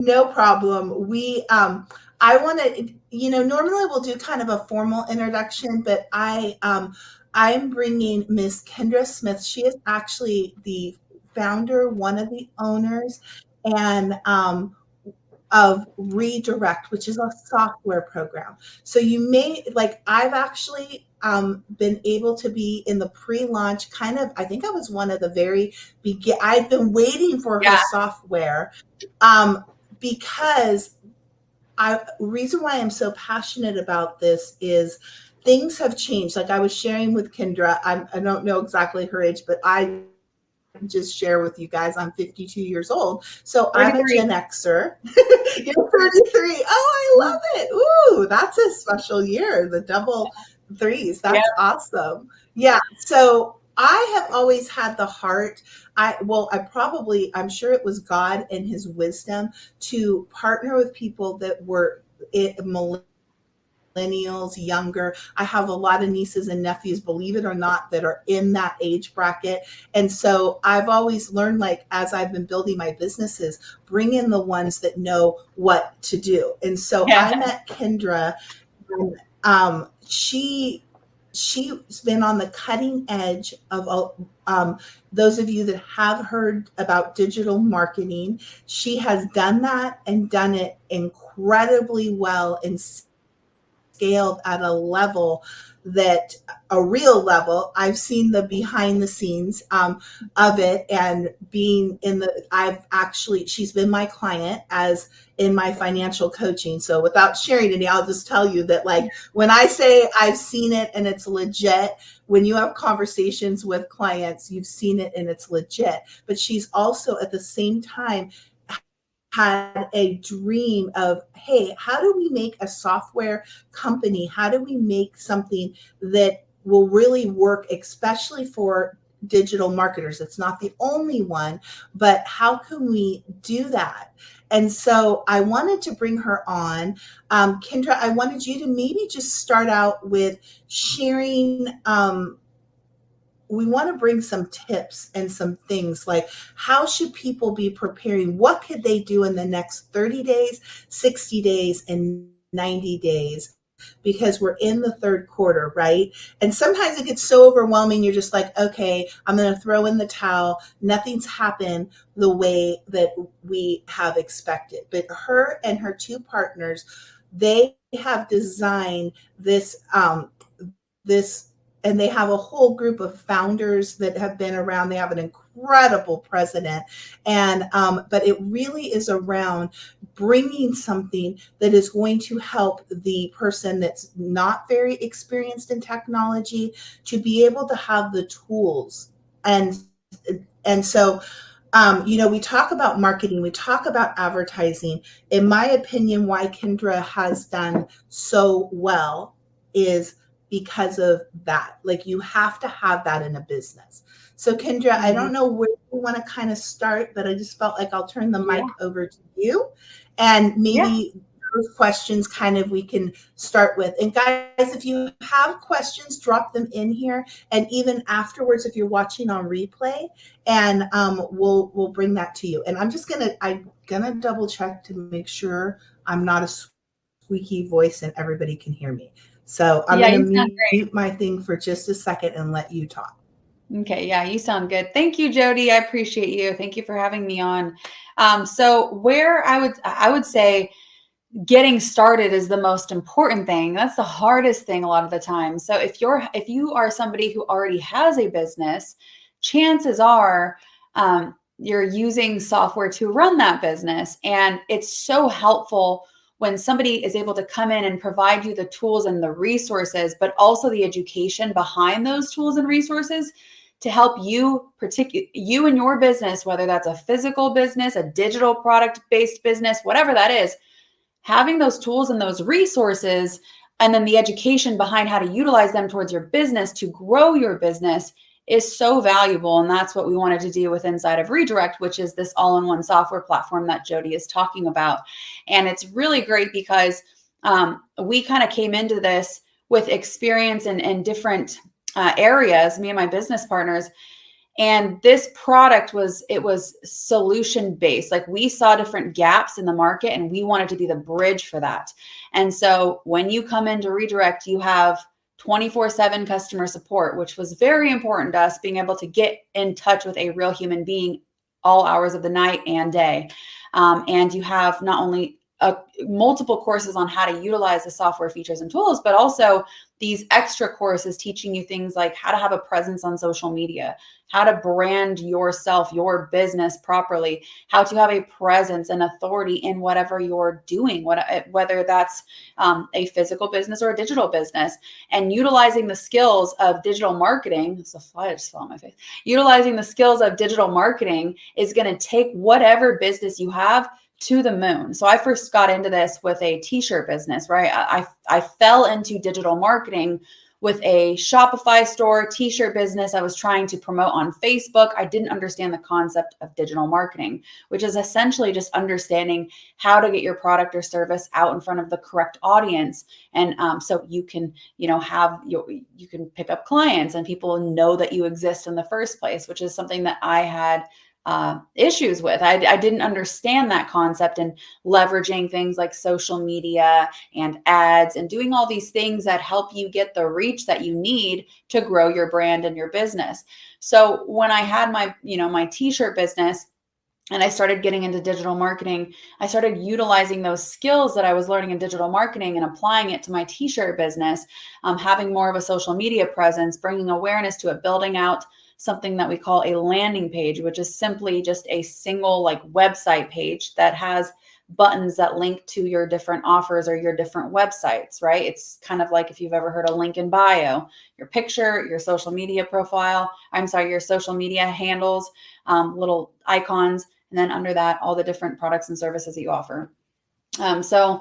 No problem. I want to, normally we'll do kind of a formal introduction, but I'm bringing Miss Kendryah Smith. She is actually the founder, one of the owners, and of Redirect, which is a software program. So you may like I've actually been able to be in the pre-launch kind of. I think I was one of the very begin. I've been waiting for her Yeah. software um, because reason why I'm so passionate about this is things have changed. Like I was sharing with Kendra, I don't know exactly her age, but I just share with you guys, I'm 52 years old. So I'm a 33. Gen Xer. You're 33. Oh, I love it. Ooh, that's a special year. The double threes. Yeah. That's awesome. Yeah. So I have always had the heart. I'm sure it was God and his wisdom to partner with people that were millennials, younger. I have a lot of nieces and nephews, believe it or not, that are in that age bracket. And so I've always learned, like, as I've been building my businesses, bring in the ones that know what to do. And so Yeah. I met Kendra, and she's been on the cutting edge of those of you that have heard about digital marketing. She has done that and done it incredibly well and scaled at a level that a real level. I've seen the behind the scenes of it, and being in the, she's been my client as in my financial coaching. So without sharing any, I'll just tell you that, like, when I say I've seen it and it's legit, when you have conversations with clients, you've seen it and it's legit. But she's also at the same time had a dream of, hey, how do we make a software company? How do we make something that will really work, especially for digital marketers? It's not the only one, but how can we do that? And so I wanted to bring her on. Kendra, I wanted you to maybe just start out with sharing. We want to bring some tips and some things like, how should people be preparing? What could they do in the next 30 days, 60 days, and 90 days? Because we're in the third quarter, right? And sometimes it gets so overwhelming, you're just like, okay, I'm going to throw in the towel. Nothing's happened the way that we have expected. But her and her two partners, they have designed this, and they have a whole group of founders that have been around. They have an incredible president, and but it really is around bringing something that is going to help the person that's not very experienced in technology to be able to have the tools. And and so we talk about marketing, we talk about advertising. In my opinion, why Kendra has done so well is because of that. Like, you have to have that in a business. So Kendra, I Mhm. don't know where you want to kind of start, but I just felt like I'll turn the mic Yeah. over to you, and Yeah. maybe those questions kind of we can start with. And guys, if you have questions, drop them in here. And even afterwards, if you're watching on replay, and we'll bring that to you. And I'm gonna double check to make sure I'm not a squeaky voice and everybody can hear me. So I'm Yeah, gonna you sound mute my thing for just a second and let you talk. great. Okay, yeah, you sound good. Thank you, Jody. I appreciate you. Thank you for having me on. So where I would say getting started is the most important thing. That's the hardest thing a lot of the time. So if you are somebody who already has a business, chances are you're using software to run that business, and it's so helpful when somebody is able to come in and provide you the tools and the resources, but also the education behind those tools and resources to help you, particularly you and your business, whether that's a physical business, a digital product based business, whatever that is. Having those tools and those resources, and then the education behind how to utilize them towards your business to grow your business, is so valuable. And that's what we wanted to do with inside of Redirect, which is this all-in-one software platform that Jody is talking about. And it's really great because we kind of came into this with experience in different areas, me and my business partners. And this product was solution based. Like we saw different gaps in the market and we wanted to be the bridge for that. And so when you come into Redirect, you have 24/7 customer support, which was very important to us, being able to get in touch with a real human being all hours of the night and day. And you have not only multiple courses on how to utilize the software features and tools, but also these extra courses teaching you things like how to have a presence on social media, how to brand yourself, your business properly, how to have a presence and authority in whatever you're doing, whether that's a physical business or a digital business, and utilizing the skills of digital marketing. It's a fly just fell on my face. Utilizing the skills of digital marketing is going to take whatever business you have to the moon. So I first got into this with a t-shirt business, right? I fell into digital marketing with a Shopify store, t-shirt business I was trying to promote on Facebook. I didn't understand the concept of digital marketing, which is essentially just understanding how to get your product or service out in front of the correct audience. And so you can, you can pick up clients and people know that you exist in the first place, which is something that I had issues with. I didn't understand that concept, and leveraging things like social media and ads and doing all these things that help you get the reach that you need to grow your brand and your business. So when I had my, my t-shirt business and I started getting into digital marketing, I started utilizing those skills that I was learning in digital marketing and applying it to my t-shirt business, having more of a social media presence, bringing awareness to it, building out something that we call a landing page, which is simply just a single website page that has buttons that link to your different offers or your different websites, right? It's kind of like if you've ever heard of link in bio, your picture, your social media profile, your social media handles, little icons, and then under that, all the different products and services that you offer. So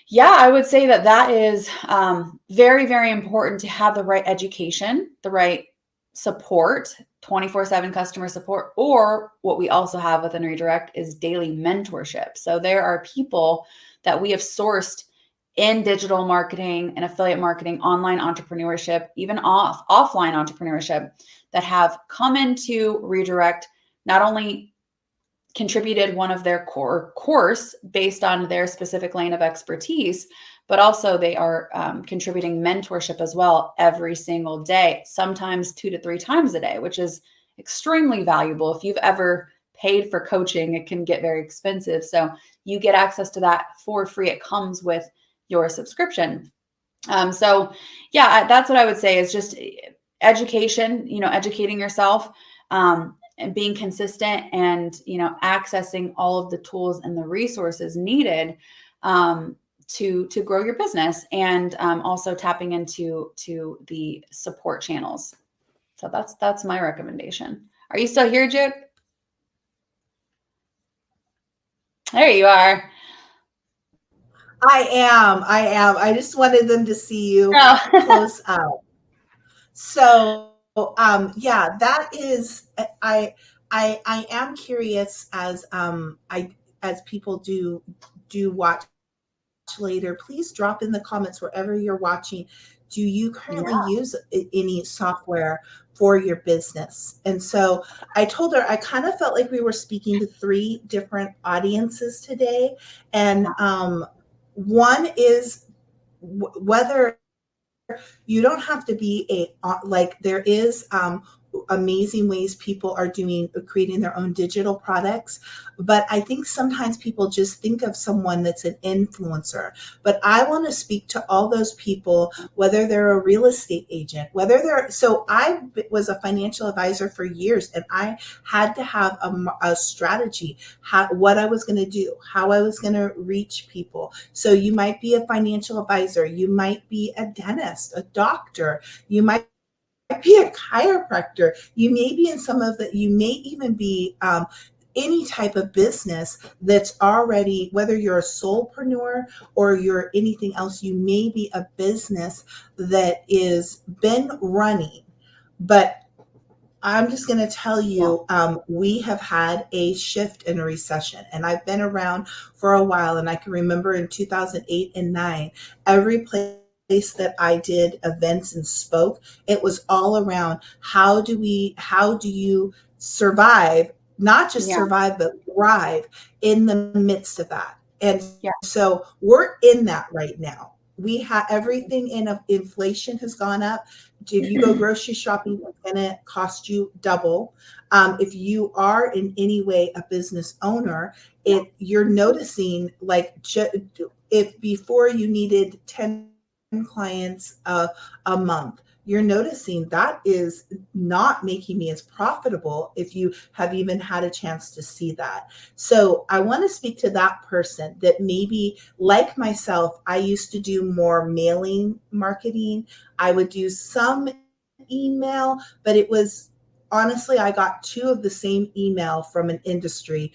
yeah, I would say that is very, very important to have the right education, the right support, 24/7 customer support, or what we also have within Redirect is daily mentorship. So there are people that we have sourced in digital marketing and affiliate marketing, online entrepreneurship, even offline entrepreneurship, that have come into Redirect, not only contributed one of their core course based on their specific lane of expertise, but also they are contributing mentorship as well every single day, sometimes 2 to 3 times a day, which is extremely valuable. If you've ever paid for coaching, it can get very expensive. So you get access to that for free. It comes with your subscription. So yeah, that's what I would say is just education, educating yourself, and being consistent, and accessing all of the tools and the resources needed to grow your business, and also tapping into the support channels. So that's my recommendation. Are you still here, Jude? There you are. I am. I just wanted them to see you close out. So yeah, that is, I am curious as people do watch later. Please drop in the comments wherever you're watching. Do you currently use any software for your business? And so I told her I kind of felt like we were speaking to 3 different audiences today, and one is whether you don't have to be there is amazing ways people are creating their own digital products, but I think sometimes people just think of someone that's an influencer. But I want to speak to all those people, whether they're a real estate agent, so I was a financial advisor for years, and I had to have a strategy, what I was going to do, how I was going to reach people. So you might be a financial advisor, you might be a dentist, a doctor, you might be a chiropractor, you may be in you may even be any type of business that's already, whether you're a solopreneur or you're anything else, you may be a business that is been running. But I'm just going to tell you, we have had a shift in a recession, and I've been around for a while, and I can remember in 2008 and 9, every place that I did events and spoke, it was all around how do you survive, not just Yeah. survive, but thrive in the midst of that. And Yeah. so we're in that right now. We have everything inflation has gone up. If you go grocery shopping, it's going to cost you double. If you are in any way a business owner, you're noticing like if before you needed 10 clients a month, you're noticing that is not making me as profitable if you have even had a chance to see that. So I want to speak to that person that maybe, like myself, I used to do more mailing marketing. I would do some email, but it was honestly, I got two of the same email from an industry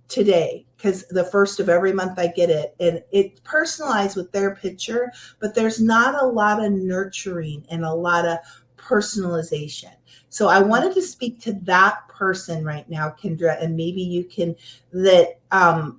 today, because the first of every month I get it, and it's personalized with their picture, but there's not a lot of nurturing and a lot of personalization. So I wanted to speak to that person right now, Kendra, and maybe you can, that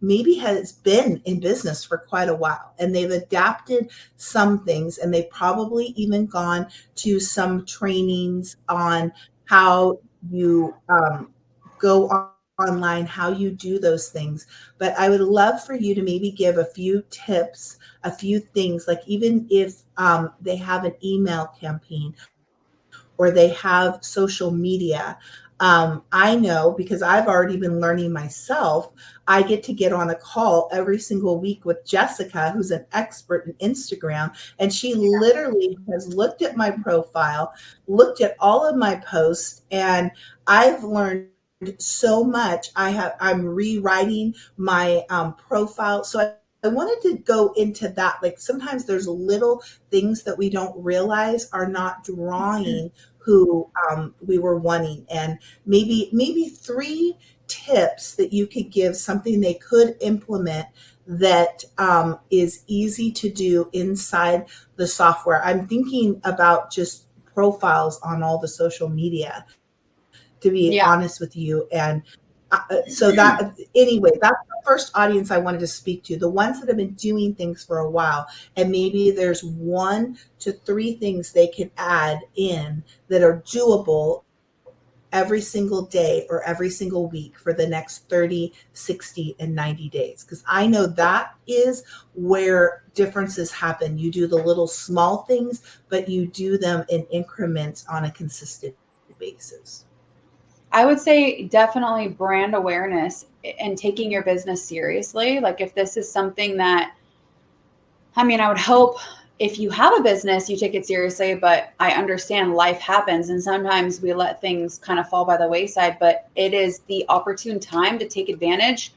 maybe has been in business for quite a while and they've adapted some things, and they've probably even gone to some trainings on how you go online, how you do those things. But I would love for you to maybe give a few tips, a few things, like even if they have an email campaign or they have social media. I know because I've already been learning myself. I get on a call every single week with Jessica, who's an expert in Instagram, and she literally has looked at my profile, looked at all of my posts, and I've learned so much. I'm rewriting my profile. So I wanted to go into that. Like sometimes there's little things that we don't realize are not drawing who we were wanting, and maybe three tips that you could give, something they could implement that is easy to do inside the software. I'm thinking about just profiles on all the social media, to be Yeah. honest with you. And so that, anyway, that's the first audience I wanted to speak to, the ones that have been doing things for a while. And maybe there's 1 to 3 things they can add in that are doable every single day or every single week for the next 30, 60, and 90 days. Because I know that is where differences happen. You do the little small things, but you do them in increments on a consistent basis. I would say definitely brand awareness and taking your business seriously. Like if this is something that, I mean, I would hope if you have a business, you take it seriously, but I understand life happens and sometimes we let things kind of fall by the wayside, but it is the opportune time to take advantage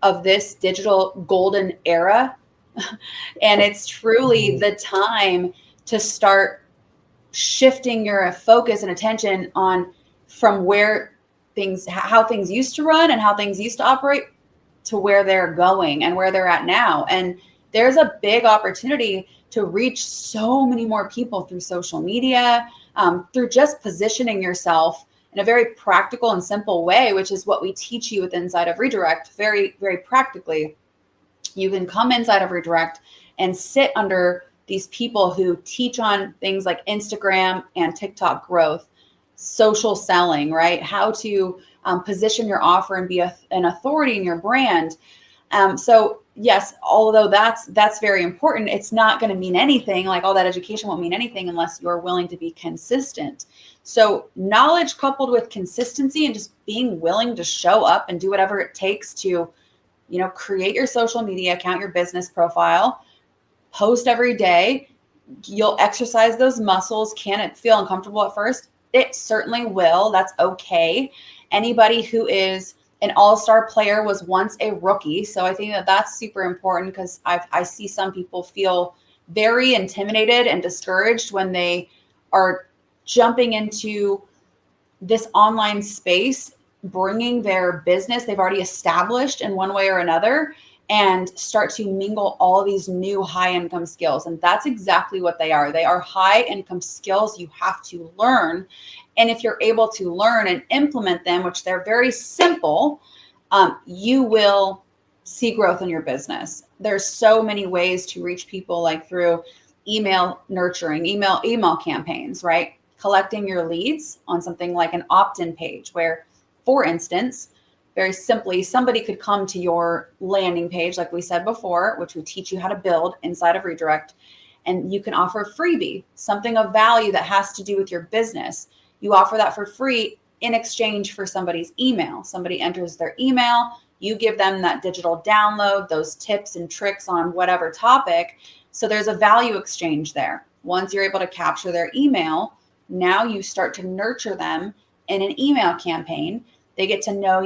of this digital golden era. And it's truly the time to start shifting your focus and attention on from where things, how things used to run and how things used to operate to where they're going and where they're at now. And there's a big opportunity to reach so many more people through social media, through just positioning yourself in a very practical and simple way, which is what we teach you with Inside of Redirect. Very, very practically, you can come inside of Redirect and sit under these people who teach on things like Instagram and TikTok growth, social selling, right? How to position your offer and be an authority in your brand. So yes, although that's very important, it's not going to mean anything. Like all that education won't mean anything unless you're willing to be consistent. So knowledge coupled with consistency and just being willing to show up and do whatever it takes to, create your social media account, your business profile, post every day. You'll exercise those muscles. Can it feel uncomfortable at first? It certainly will. That's okay. Anybody who is an all-star player was once a rookie. So I think that that's super important because I see some people feel very intimidated and discouraged when they are jumping into this online space, bringing their business they've already established in one way or another and start to mingle all these new high income skills. And that's exactly what they are. They are high income skills you have to learn. And if you're able to learn and implement them, which they're very simple, you will see growth in your business. There's so many ways to reach people, like through email nurturing, email campaigns, right? Collecting your leads on something like an opt-in page where, for instance, very simply, somebody could come to your landing page, like we said before, which we teach you how to build inside of Redirect, and you can offer a freebie, something of value that has to do with your business. You offer that for free in exchange for somebody's email. Somebody enters their email, you give them that digital download, those tips and tricks on whatever topic. So there's a value exchange there. Once you're able to capture their email, now you start to nurture them in an email campaign. They get to know you